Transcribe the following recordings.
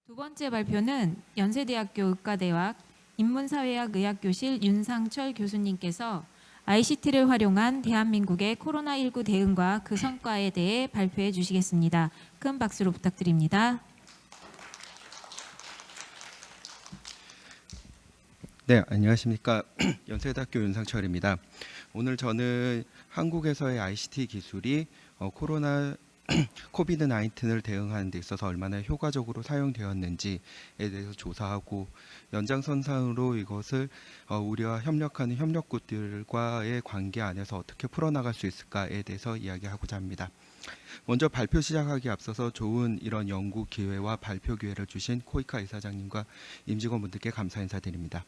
두 번째 발표는 연세대학교 의과대학 인문사회학 의학교실 윤상철 교수님께서 ICT를 활용한 대한민국의 코로나19 대응과 그 성과에 대해 발표해 주시겠습니다. 큰 박수로 부탁드립니다. 네, 안녕하십니까. 연세대학교 윤상철입니다. 오늘 저는 한국에서의 ICT 기술이 코로나 코비드 19을 대응하는 데 있어서 얼마나 효과적으로 사용되었는지에 대해서 조사하고 연장선상으로 이것을 우리와 협력하는 협력국들과의 관계 안에서 어떻게 풀어나갈 수 있을까에 대해서 이야기하고자 합니다. 먼저 발표 시작하기 앞서서 좋은 이런 연구 기회와 발표 기회를 주신 코이카 이사장님과 임직원분들께 감사 인사드립니다.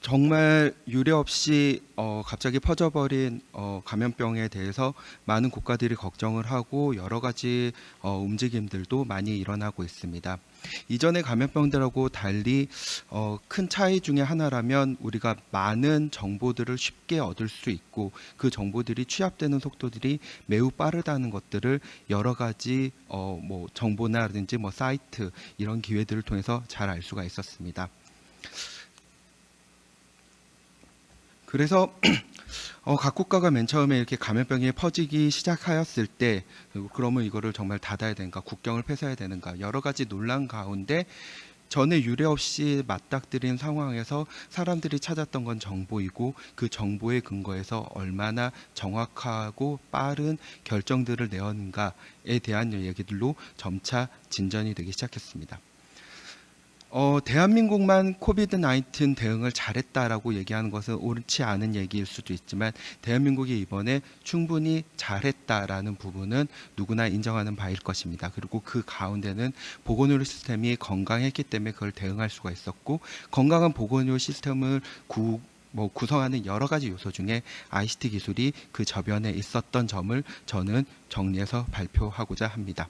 정말 유례 없이 갑자기 퍼져버린 감염병에 대해서 많은 국가들이 걱정을 하고 여러 가지 움직임들도 많이 일어나고 있습니다. 이전의 감염병들하고 달리 큰 차이 중에 하나라면 우리가 많은 정보들을 쉽게 얻을 수 있고 그 정보들이 취합되는 속도들이 매우 빠르다는 것들을 여러 가지 정보나든지 사이트 이런 기회들을 통해서 잘 알 수가 있었습니다. 그래서 각 국가가 맨 처음에 이렇게 감염병이 퍼지기 시작하였을 때 그러면 이거를 정말 닫아야 되는가, 국경을 폐쇄해야 되는가 여러 가지 논란 가운데 전에 유례 없이 맞닥뜨린 상황에서 사람들이 찾았던 건 정보이고 그 정보의 근거에서 얼마나 정확하고 빠른 결정들을 내었는가에 대한 얘기들로 점차 진전이 되기 시작했습니다. 대한민국만 코비드 19 대응을 잘했다라고 얘기하는 것은 옳지 않은 얘기일 수도 있지만 대한민국이 이번에 충분히 잘했다라는 부분은 누구나 인정하는 바일 것입니다. 그리고 그 가운데는 보건의료 시스템이 건강했기 때문에 그걸 대응할 수가 있었고 건강한 보건의료 시스템을 구성하는 여러 가지 요소 중에 ICT 기술이 그 저변에 있었던 점을 저는 정리해서 발표하고자 합니다.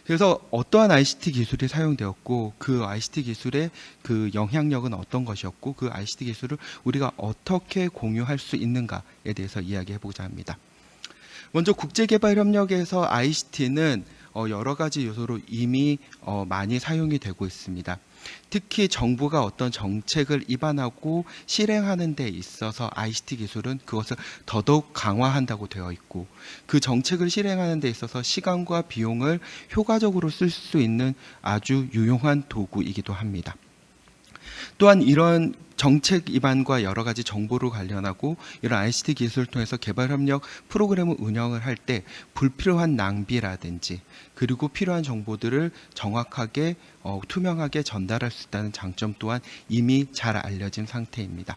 그래서 어떠한 ICT 기술이 사용되었고 그 ICT 기술의 그 영향력은 어떤 것이었고 그 ICT 기술을 우리가 어떻게 공유할 수 있는가에 대해서 이야기해 보고자 합니다. 먼저 국제개발협력에서 ICT는 여러 가지 요소로 이미 많이 사용이 되고 있습니다. 특히 정부가 어떤 정책을 입안하고 실행하는 데 있어서 ICT 기술은 그것을 더더욱 강화한다고 되어 있고 그 정책을 실행하는 데 있어서 시간과 비용을 효과적으로 쓸 수 있는 아주 유용한 도구이기도 합니다. 또한 이런 정책 입안과 여러 가지 정보를 관련하고 이런 ICT 기술을 통해서 개발협력 프로그램을 운영을 할 때 불필요한 낭비라든지 그리고 필요한 정보들을 정확하게 투명하게 전달할 수 있다는 장점 또한 이미 잘 알려진 상태입니다.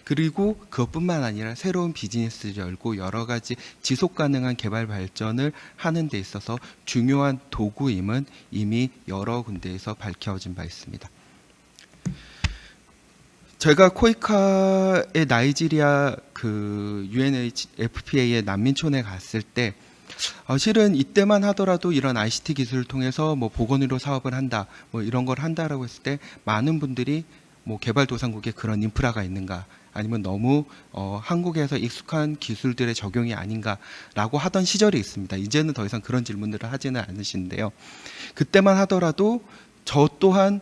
그리고 그것뿐만 아니라 새로운 비즈니스를 열고 여러 가지 지속 가능한 개발 발전을 하는 데 있어서 중요한 도구임은 이미 여러 군데에서 밝혀진 바 있습니다. 제가 코이카의 나이지리아 그 UNFPA의 난민촌에 갔을 때 실은 이때만 하더라도 이런 ICT 기술을 통해서 보건의료 사업을 한다, 이런 걸 한다라고 했을 때 많은 분들이 개발도상국에 그런 인프라가 있는가, 아니면 너무 한국에서 익숙한 기술들의 적용이 아닌가라고 하던 시절이 있습니다. 이제는 더 이상 그런 질문들을 하지는 않으시는데요. 그때만 하더라도 저 또한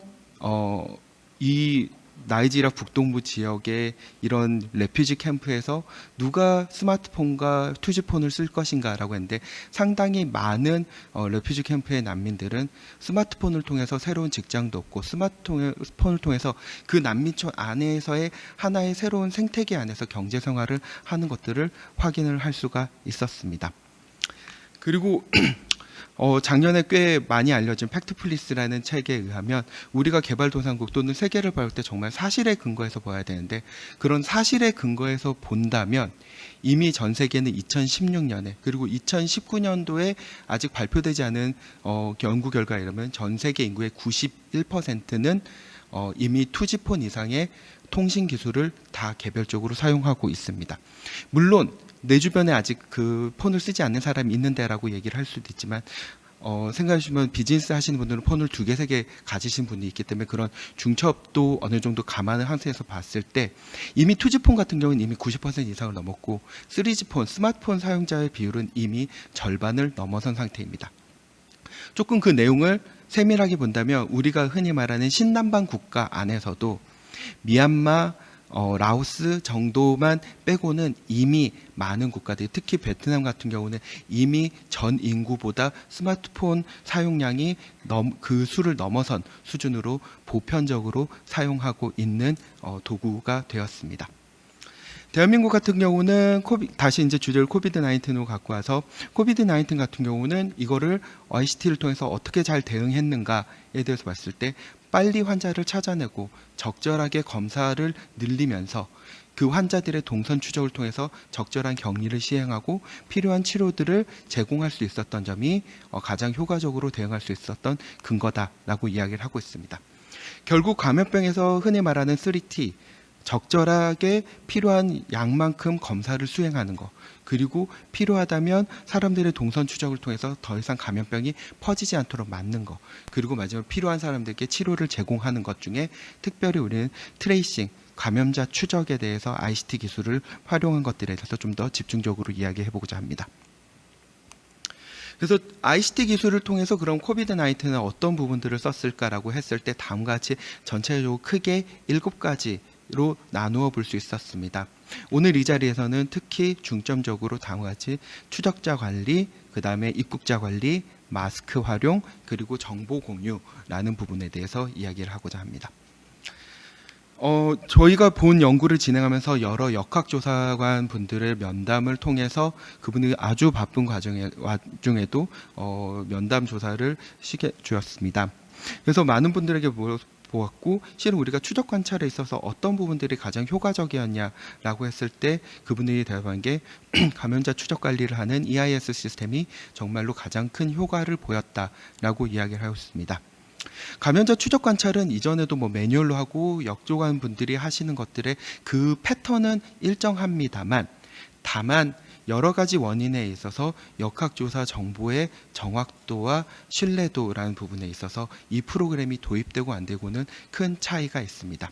이 나이지리아 북동부 지역의 이런 레퓨지 캠프에서 누가 스마트폰과 투지폰을 쓸 것인가라고 했는데 상당히 많은 레퓨지 캠프의 난민들은 스마트폰을 통해서 새로운 직장도 얻고 스마트폰을 통해서 그 난민촌 안에서의 하나의 새로운 생태계 안에서 경제 생활을 하는 것들을 확인을 할 수가 있었습니다. 그리고 작년에 꽤 많이 알려진 팩트플리스라는 책에 의하면 우리가 개발도상국 또는 세계를 볼 때 정말 사실에 근거해서 봐야 되는데 그런 사실에 근거해서 본다면 이미 전 세계는 2016년에 그리고 2019년도에 아직 발표되지 않은 연구 결과에 의하면 전 세계 인구의 91%는 이미 투지폰 이상의 통신 기술을 다 개별적으로 사용하고 있습니다. 물론 내 주변에 아직 그 폰을 쓰지 않는 사람이 있는데라고 얘기를 할 수도 있지만 생각하시면 비즈니스 하시는 분들은 폰을 2개, 3개 가지신 분이 있기 때문에 그런 중첩도 어느 정도 감안을 상태에서 봤을 때 이미 2G폰 같은 경우는 이미 90% 이상을 넘었고 3G폰, 스마트폰 사용자의 비율은 이미 절반을 넘어선 상태입니다. 조금 그 내용을 세밀하게 본다면 우리가 흔히 말하는 신남방 국가 안에서도 미얀마, 라오스 정도만 빼고는 이미 많은 국가들이, 특히 베트남 같은 경우는 이미 전 인구보다 스마트폰 사용량이 그 수를 넘어선 수준으로 보편적으로 사용하고 있는 도구가 되었습니다. 대한민국 같은 경우는 다시 이제 주제를 코비드 19으로 갖고 와서, 코비드 19 같은 경우는 이거를 ICT를 통해서 어떻게 잘 대응했는가에 대해서 봤을 때 빨리 환자를 찾아내고 적절하게 검사를 늘리면서 그 환자들의 동선 추적을 통해서 적절한 격리를 시행하고 필요한 치료들을 제공할 수 있었던 점이 가장 효과적으로 대응할 수 있었던 근거다라고 이야기를 하고 있습니다. 결국 감염병에서 흔히 말하는 3T, 적절하게 필요한 양만큼 검사를 수행하는 것, 그리고 필요하다면 사람들의 동선 추적을 통해서 더 이상 감염병이 퍼지지 않도록 막는 것, 그리고 마지막으로 필요한 사람들께 치료를 제공하는 것 중에 특별히 우리는 트레이싱, 감염자 추적에 대해서 ICT 기술을 활용한 것들에 대해서 좀 더 집중적으로 이야기해 보고자 합니다. 그래서 ICT 기술을 통해서 그럼 코비드 19는 어떤 부분들을 썼을까라고 했을 때 다음과 같이 전체적으로 크게 7가지로 나누어 볼 수 있었습니다. 오늘 이 자리에서는 특히 중점적으로 다음과 같이 추적자 관리, 그 다음에 입국자 관리, 마스크 활용, 그리고 정보 공유라는 부분에 대해서 이야기를 하고자 합니다. 저희가 본 연구를 진행하면서 여러 역학조사관 분들의 면담을 통해서 그분이 아주 바쁜 와중에도 면담 조사를 시켜 주었습니다. 그래서 많은 분들에게 보았고, 실은 우리가 추적 관찰에 있어서 어떤 부분들이 가장 효과적이었냐라고 했을 때 그분들이 대답한 게 감염자 추적 관리를 하는 EIS 시스템이 정말로 가장 큰 효과를 보였다라고 이야기를 하고 있습니다. 감염자 추적 관찰은 이전에도 매뉴얼로 하고 역조관 분들이 하시는 것들의 그 패턴은 일정합니다만, 다만 여러 가지 원인에 있어서 역학조사 정보의 정확도와 신뢰도라는 부분에 있어서 이 프로그램이 도입되고 안 되고는 큰 차이가 있습니다.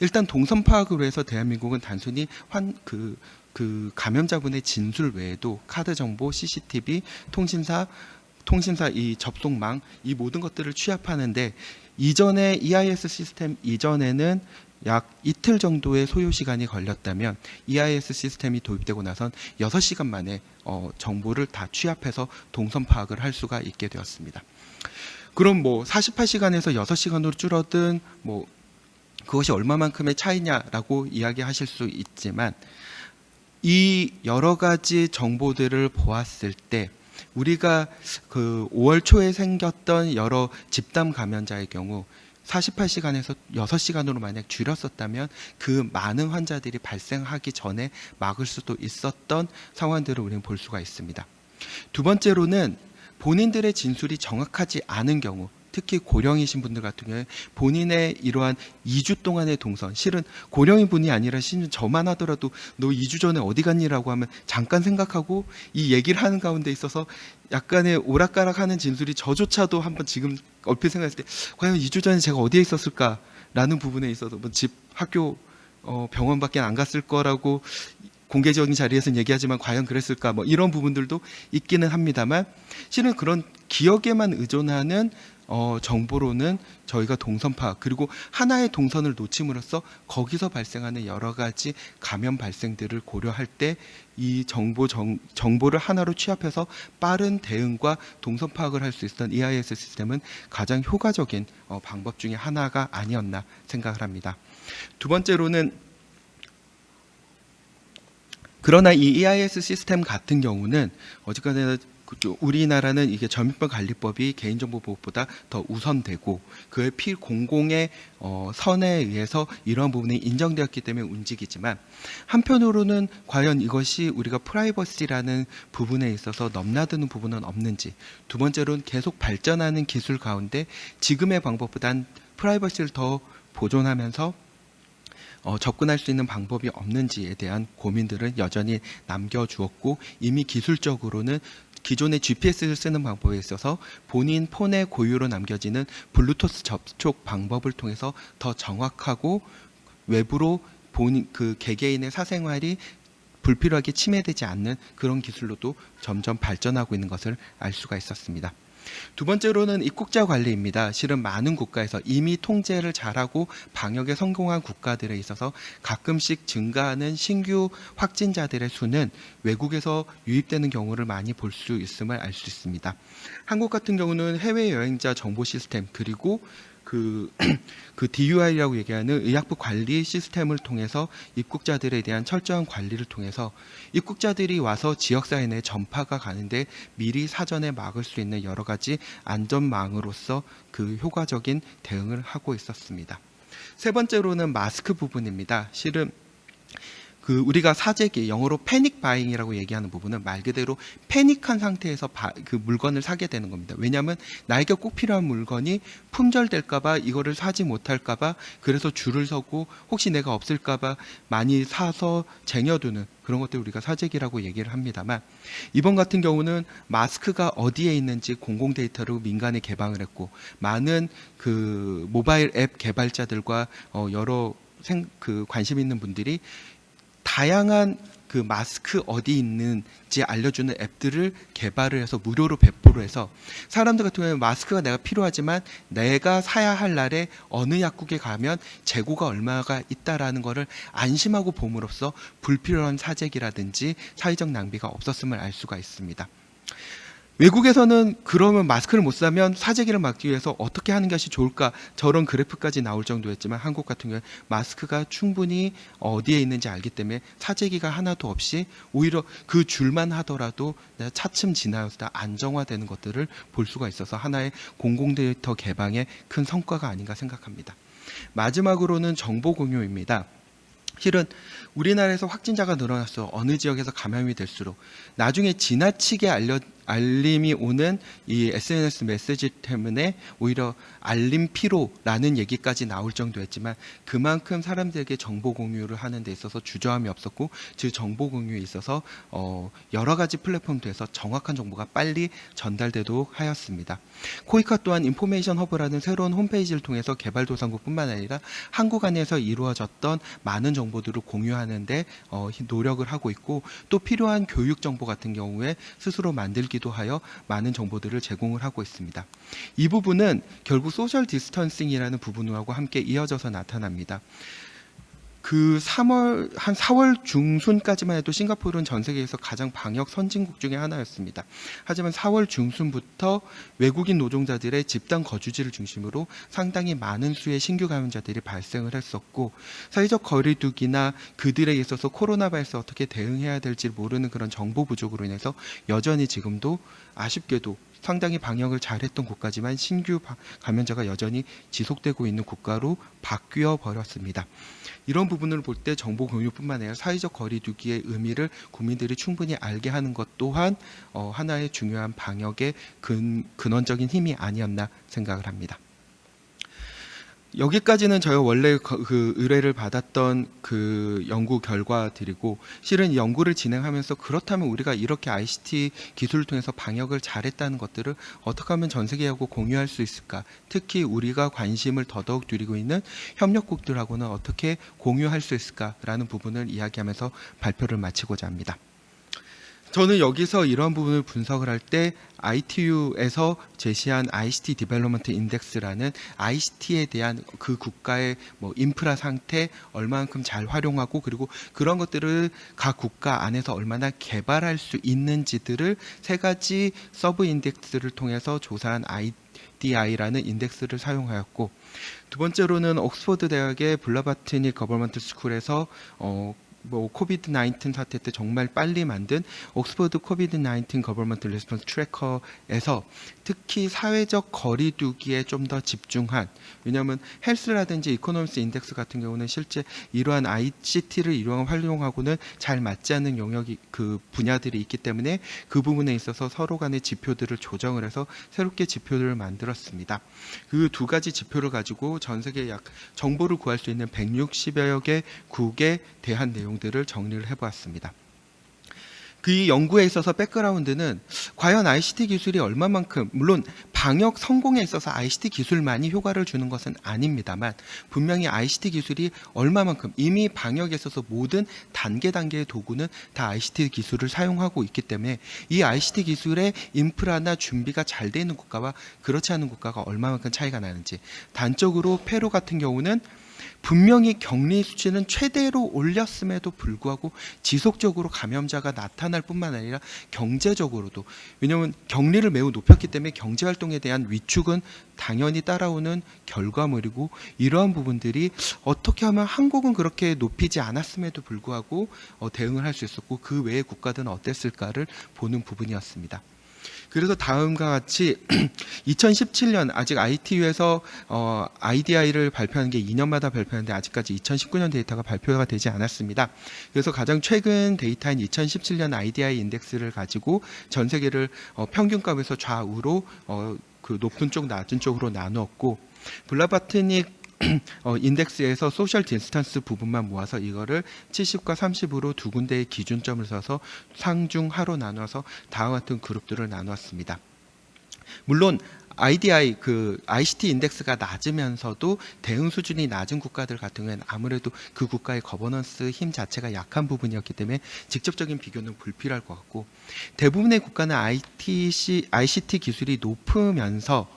일단 동선 파악으로 해서 대한민국은 단순히 그 감염자분의 진술 외에도 카드 정보, CCTV, 통신사 이 접속망, 이 모든 것들을 취합하는데, 이전에 EIS 시스템 이전에는 약 이틀 정도의 소요 시간이 걸렸다면 EIS 시스템이 도입되고 나선 6시간 만에 정보를 다 취합해서 동선 파악을 할 수가 있게 되었습니다. 그럼 48시간에서 6시간으로 줄어든 그것이 얼마만큼의 차이냐라고 이야기하실 수 있지만, 이 여러 가지 정보들을 보았을 때 우리가 그 5월 초에 생겼던 여러 집단 감염자의 경우 48시간에서 6시간으로 만약 줄였었다면 그 많은 환자들이 발생하기 전에 막을 수도 있었던 상황들을 우리는 볼 수가 있습니다. 두 번째로는 본인들의 진술이 정확하지 않은 경우, 특히 고령이신 분들 같은 경우에 본인의 이러한 2주 동안의 동선, 실은 고령인 분이 아니라 심지어 저만 하더라도 너 2주 전에 어디 갔니라고 하면 잠깐 생각하고 이 얘기를 하는 가운데 있어서 약간의 오락가락하는 진술이 저조차도 한번 지금 얼핏 생각했을 때 과연 2주 전에 제가 어디에 있었을까라는 부분에 있어서 집, 학교, 병원밖에 안 갔을 거라고 공개적인 자리에서는 얘기하지만 과연 그랬을까, 이런 부분들도 있기는 합니다만, 실은 그런 기억에만 의존하는 정보로는 저희가 동선 파악, 그리고 하나의 동선을 놓침으로써 거기서 발생하는 여러 가지 감염 발생들을 고려할 때 이 정보를 하나로 취합해서 빠른 대응과 동선 파악을 할 수 있었던 EIS 시스템은 가장 효과적인 방법 중에 하나가 아니었나 생각을 합니다. 두 번째로는, 그러나 이 EIS 시스템 같은 경우는 어쨌거나 우리나라는 이게 전염병 관리법이 개인정보보호법보다 더 우선되고 그의 공공의 선에 의해서 이러한 부분이 인정되었기 때문에 움직이지만, 한편으로는 과연 이것이 우리가 프라이버시라는 부분에 있어서 넘나드는 부분은 없는지, 두 번째로는 계속 발전하는 기술 가운데 지금의 방법보단 프라이버시를 더 보존하면서 접근할 수 있는 방법이 없는지에 대한 고민들은 여전히 남겨주었고, 이미 기술적으로는 기존의 GPS를 쓰는 방법에 있어서 본인 폰의 고유로 남겨지는 블루투스 접촉 방법을 통해서 더 정확하고 외부로 본인 그 개개인의 사생활이 불필요하게 침해되지 않는 그런 기술로도 점점 발전하고 있는 것을 알 수가 있었습니다. 두 번째로는 입국자 관리입니다. 실은 많은 국가에서 이미 통제를 잘하고 방역에 성공한 국가들에 있어서 가끔씩 증가하는 신규 확진자들의 수는 외국에서 유입되는 경우를 많이 볼 수 있음을 알 수 있습니다. 한국 같은 경우는 해외 여행자 정보 시스템 그리고 그 DUI라고 얘기하는 의약부 관리 시스템을 통해서 입국자들에 대한 철저한 관리를 통해서 입국자들이 와서 지역사회 내 전파가 가는데 미리 사전에 막을 수 있는 여러 가지 안전망으로서 그 효과적인 대응을 하고 있었습니다. 세 번째로는 마스크 부분입니다. 실은 우리가 사재기, 영어로 패닉 바잉이라고 얘기하는 부분은 말 그대로 패닉한 상태에서 그 물건을 사게 되는 겁니다. 왜냐하면 나에게 꼭 필요한 물건이 품절될까봐 이거를 사지 못할까봐 그래서 줄을 서고 혹시 내가 없을까봐 많이 사서 쟁여두는 그런 것들 우리가 사재기라고 얘기를 합니다만 이번 같은 경우는 마스크가 어디에 있는지 공공 데이터를 민간에 개방을 했고 많은 그 모바일 앱 개발자들과 여러 관심 있는 분들이 다양한 그 마스크 어디 있는지 알려주는 앱들을 개발을 해서 무료로 배포를 해서 사람들 같은 경우에 마스크가 내가 필요하지만 내가 사야 할 날에 어느 약국에 가면 재고가 얼마가 있다라는 것을 안심하고 봄으로써 불필요한 사재기라든지 사회적 낭비가 없었음을 알 수가 있습니다. 외국에서는 그러면 마스크를 못 사면 사재기를 막기 위해서 어떻게 하는 것이 좋을까 저런 그래프까지 나올 정도였지만 한국 같은 경우는 마스크가 충분히 어디에 있는지 알기 때문에 사재기가 하나도 없이 오히려 그 줄만 하더라도 차츰 지나서 다 안정화되는 것들을 볼 수가 있어서 하나의 공공 데이터 개방의 큰 성과가 아닌가 생각합니다. 마지막으로는 정보 공유입니다. 실은 우리나라에서 확진자가 늘어났어 어느 지역에서 감염이 될수록 나중에 지나치게 알림이 오는 이 SNS 메시지 때문에 오히려 알림 피로라는 얘기까지 나올 정도였지만 그만큼 사람들에게 정보 공유를 하는 데 있어서 주저함이 없었고 즉 정보 공유에 있어서 여러 가지 플랫폼 통해서 정확한 정보가 빨리 전달되도록 하였습니다. 코이카 또한 인포메이션 허브라는 새로운 홈페이지를 통해서 개발도상국뿐만 아니라 한국 안에서 이루어졌던 많은 정보들을 공유하는데 노력을 하고 있고 또 필요한 교육 정보 같은 경우에 스스로 만들기도 하여 많은 정보들을 제공을 하고 있습니다. 이 부분은 결국 소셜 디스턴싱이라는 부분하고 함께 이어져서 나타납니다. 그 4월 중순까지만 해도 싱가포르는 전 세계에서 가장 방역 선진국 중에 하나였습니다. 하지만 4월 중순부터 외국인 노동자들의 집단 거주지를 중심으로 상당히 많은 수의 신규 감염자들이 발생을 했었고 사회적 거리두기나 그들에 있어서 코로나 바이러스에 어떻게 대응해야 될지 모르는 그런 정보 부족으로 인해서 여전히 지금도 아쉽게도 상당히 방역을 잘했던 국가지만 신규 감염자가 여전히 지속되고 있는 국가로 바뀌어 버렸습니다. 이런 부분을 볼 때 정보 공유뿐만 아니라 사회적 거리두기의 의미를 국민들이 충분히 알게 하는 것 또한 하나의 중요한 방역의 근원적인 힘이 아니었나 생각을 합니다. 여기까지는 저희가 원래 그 의뢰를 받았던 그 연구 결과들이고 실은 연구를 진행하면서 그렇다면 우리가 이렇게 ICT 기술을 통해서 방역을 잘했다는 것들을 어떻게 하면 전 세계하고 공유할 수 있을까? 특히 우리가 관심을 더더욱 들이고 있는 협력국들하고는 어떻게 공유할 수 있을까라는 부분을 이야기하면서 발표를 마치고자 합니다. 저는 여기서 이런 부분을 분석을 할 때 ITU에서 제시한 ICT 디벨롭먼트 인덱스라는 ICT에 대한 그 국가의 인프라 상태 얼마만큼 잘 활용하고 그리고 그런 것들을 각 국가 안에서 얼마나 개발할 수 있는지들을 세 가지 서브 인덱스를 통해서 조사한 IDI라는 인덱스를 사용하였고 두 번째로는 옥스퍼드 대학의 블라바트니 거버먼트 스쿨에서 코비드 19 사태 때 정말 빨리 만든 옥스퍼드 코비드 19 거버먼트 레스폰스 트래커에서 특히 사회적 거리두기에 좀 더 집중한 왜냐하면 헬스라든지 이코노미스 인덱스 같은 경우는 실제 이러한 ICT를 이러한 활용하고는 잘 맞지 않는 영역이 그 분야들이 있기 때문에 그 부분에 있어서 서로 간의 지표들을 조정을 해서 새롭게 지표들을 만들었습니다. 그 두 가지 지표를 가지고 전 세계 정보를 구할 수 있는 160여 개 국에 대한 내용들을 정리를 해보았습니다. 그 연구에 있어서 백그라운드는 과연 ICT 기술이 얼마만큼, 물론 방역 성공에 있어서 ICT 기술만이 효과를 주는 것은 아닙니다만 분명히 ICT 기술이 얼마만큼, 이미 방역에 있어서 모든 단계의 도구는 다 ICT 기술을 사용하고 있기 때문에 이 ICT 기술의 인프라나 준비가 잘 돼 있는 국가와 그렇지 않은 국가가 얼마만큼 차이가 나는지. 단적으로 페루 같은 경우는 분명히 격리 수치는 최대로 올렸음에도 불구하고 지속적으로 감염자가 나타날 뿐만 아니라 경제적으로도, 왜냐하면 격리를 매우 높였기 때문에 경제활동에 대한 위축은 당연히 따라오는 결과물이고, 이러한 부분들이 어떻게 하면 한국은 그렇게 높이지 않았음에도 불구하고 대응을 할 수 있었고 그 외의 국가들은 어땠을까를 보는 부분이었습니다. 그래서 다음과 같이 2017년 아직 ITU에서 IDI를 발표하는 게 2년마다 발표하는데 아직까지 2019년 데이터가 발표가 되지 않았습니다. 그래서 가장 최근 데이터인 2017년 IDI 인덱스를 가지고 전 세계를 평균값에서 좌우로 그 높은 쪽 낮은 쪽으로 나누었고, 블라바트닉 인덱스에서 소셜 디스턴스 부분만 모아서 이거를 70과 30으로 두 군데의 기준점을 써서 상중하로 나눠서 다음과 같은 그룹들을 나누었습니다. 물론 IDI 그 ICT 인덱스가 낮으면서도 대응 수준이 낮은 국가들 같은 경우에는 아무래도 그 국가의 거버넌스 힘 자체가 약한 부분이었기 때문에 직접적인 비교는 불필요할 것 같고, 대부분의 국가는 ICT 기술이 높으면서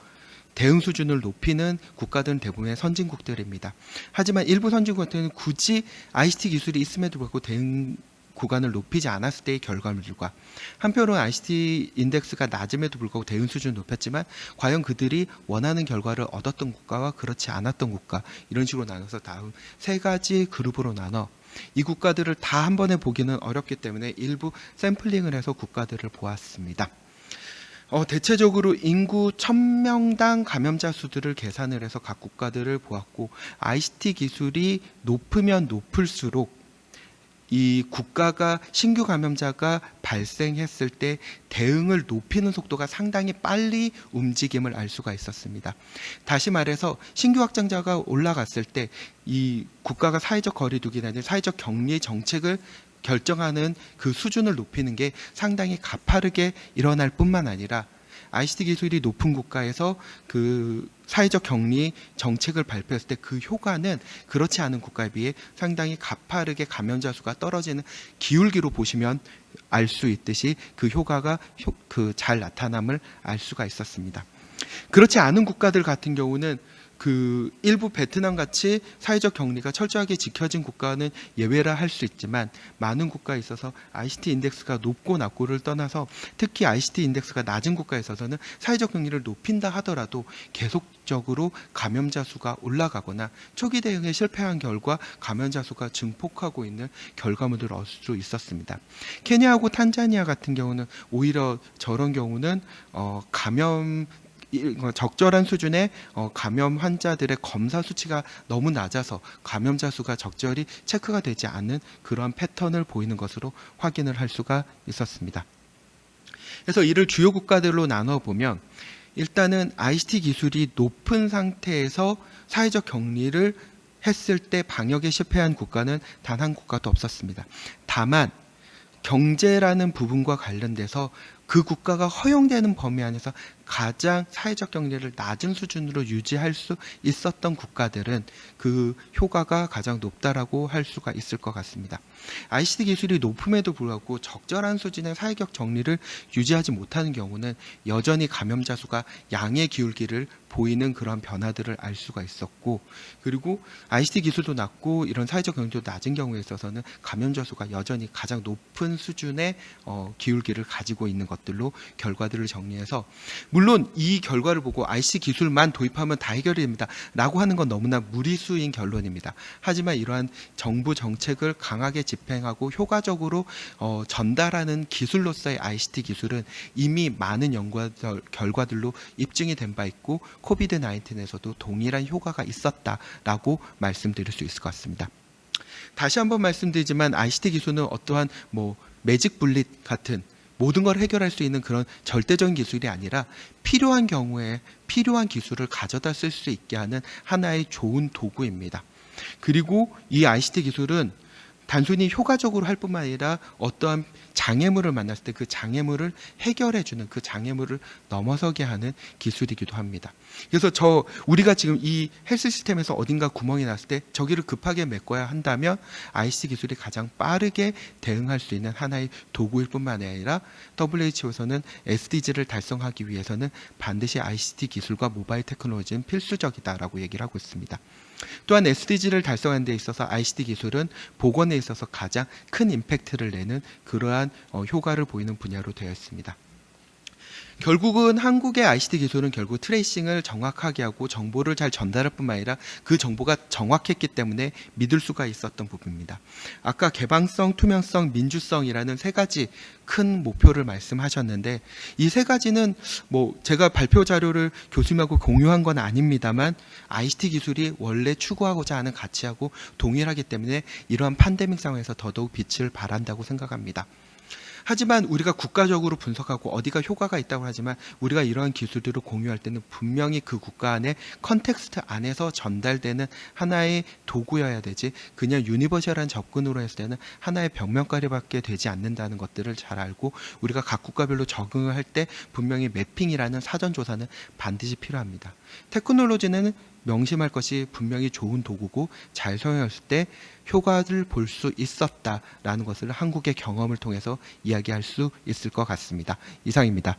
대응 수준을 높이는 국가들은 대부분의 선진국들입니다. 하지만 일부 선진국들은 굳이 ICT 기술이 있음에도 불구하고 대응 구간을 높이지 않았을 때의 결과물과, 한편으로는 ICT 인덱스가 낮음에도 불구하고 대응 수준을 높였지만 과연 그들이 원하는 결과를 얻었던 국가와 그렇지 않았던 국가, 이런 식으로 나눠서 다음 세 가지 그룹으로 나눠 이 국가들을 다 한 번에 보기는 어렵기 때문에 일부 샘플링을 해서 국가들을 보았습니다. 대체적으로 인구 1000명당 감염자 수들을 계산을 해서 각 국가들을 보았고, ICT 기술이 높으면 높을수록 이 국가가 신규 감염자가 발생했을 때 대응을 높이는 속도가 상당히 빨리 움직임을 알 수가 있었습니다. 다시 말해서 신규 확진자가 올라갔을 때 이 국가가 사회적 거리두기나 사회적 격리 정책을 결정하는 그 수준을 높이는 게 상당히 가파르게 일어날 뿐만 아니라 ICT 기술이 높은 국가에서 그 사회적 격리 정책을 발표했을 때 그 효과는 그렇지 않은 국가에 비해 상당히 가파르게 감염자 수가 떨어지는 기울기로 보시면 알 수 있듯이 그 효과가 잘 나타남을 알 수가 있었습니다. 그렇지 않은 국가들 같은 경우는 그 일부 베트남 같이 사회적 격리가 철저하게 지켜진 국가는 예외라 할 수 있지만 많은 국가에 있어서 ICT 인덱스가 높고 낮고를 떠나서 특히 ICT 인덱스가 낮은 국가에 있어서는 사회적 격리를 높인다 하더라도 계속적으로 감염자 수가 올라가거나 초기 대응에 실패한 결과 감염자 수가 증폭하고 있는 결과물들을 얻을 수 있었습니다. 케냐하고 탄자니아 같은 경우는 오히려 저런 경우는 적절한 수준의 감염 환자들의 검사 수치가 너무 낮아서 감염자 수가 적절히 체크가 되지 않는 그러한 패턴을 보이는 것으로 확인을 할 수가 있었습니다. 그래서 이를 주요 국가들로 나눠 보면 일단은 ICT 기술이 높은 상태에서 사회적 격리를 했을 때 방역에 실패한 국가는 단 한 국가도 없었습니다. 다만 경제라는 부분과 관련돼서 그 국가가 허용되는 범위 안에서 가장 사회적 격리를 낮은 수준으로 유지할 수 있었던 국가들은 그 효과가 가장 높다라고 할 수가 있을 것 같습니다. ICT 기술이 높음에도 불구하고 적절한 수준의 사회적 격리를 유지하지 못하는 경우는 여전히 감염자 수가 양의 기울기를 보이는 그런 변화들을 알 수가 있었고, 그리고 ICT 기술도 낮고 이런 사회적 격리도 낮은 경우에 있어서는 감염자 수가 여전히 가장 높은 수준의 기울기를 가지고 있는 것들로 결과들을 정리해서, 물론 이 결과를 보고 ICT 기술만 도입하면 다 해결이 됩니다 라고 하는 건 너무나 무리수인 결론입니다. 하지만 이러한 정부 정책을 강하게 집행하고 효과적으로 전달하는 기술로서의 ICT 기술은 이미 많은 연구 결과들로 입증이 된 바 있고 코비드-19에서도 동일한 효과가 있었다라고 말씀드릴 수 있을 것 같습니다. 다시 한번 말씀드리지만 ICT 기술은 어떠한 매직 불릿 같은 모든 걸 해결할 수 있는 그런 절대적인 기술이 아니라 필요한 경우에 필요한 기술을 가져다 쓸 수 있게 하는 하나의 좋은 도구입니다. 그리고 이 ICT 기술은 단순히 효과적으로 할 뿐만 아니라 어떠한 장애물을 만났을 때 그 장애물을 해결해주는, 그 장애물을 넘어서게 하는 기술이기도 합니다. 그래서 우리가 지금 이 헬스 시스템에서 어딘가 구멍이 났을 때 저기를 급하게 메꿔야 한다면 ICT 기술이 가장 빠르게 대응할 수 있는 하나의 도구일 뿐만 아니라 WHO에서는 SDG를 달성하기 위해서는 반드시 ICT 기술과 모바일 테크놀로지는 필수적이다라고 얘기를 하고 있습니다. 또한 SDG를 달성하는 데 있어서 ICT 기술은 보건에 있어서 가장 큰 임팩트를 내는 그러한 효과를 보이는 분야로 되어 있습니다. 결국은 한국의 ICT 기술은 결국 트레이싱을 정확하게 하고 정보를 잘 전달할 뿐만 아니라 그 정보가 정확했기 때문에 믿을 수가 있었던 부분입니다. 아까 개방성, 투명성, 민주성이라는 세 가지 큰 목표를 말씀하셨는데 이 세 가지는 제가 발표 자료를 교수님하고 공유한 건 아닙니다만 ICT 기술이 원래 추구하고자 하는 가치하고 동일하기 때문에 이러한 팬데믹 상황에서 더더욱 빛을 발한다고 생각합니다. 하지만 우리가 국가적으로 분석하고 어디가 효과가 있다고 하지만 우리가 이러한 기술들을 공유할 때는 분명히 그 국가 안에 컨텍스트 안에서 전달되는 하나의 도구여야 되지 그냥 유니버셜한 접근으로 했을 때는 하나의 벽면가리밖에 되지 않는다는 것들을 잘 알고 우리가 각 국가별로 적응을 할 때 분명히 매핑이라는 사전조사는 반드시 필요합니다. 테크놀로지는 명심할 것이 분명히 좋은 도구고 잘 사용했을 때 효과를 볼 수 있었다라는 것을 한국의 경험을 통해서 이야기할 수 있을 것 같습니다. 이상입니다.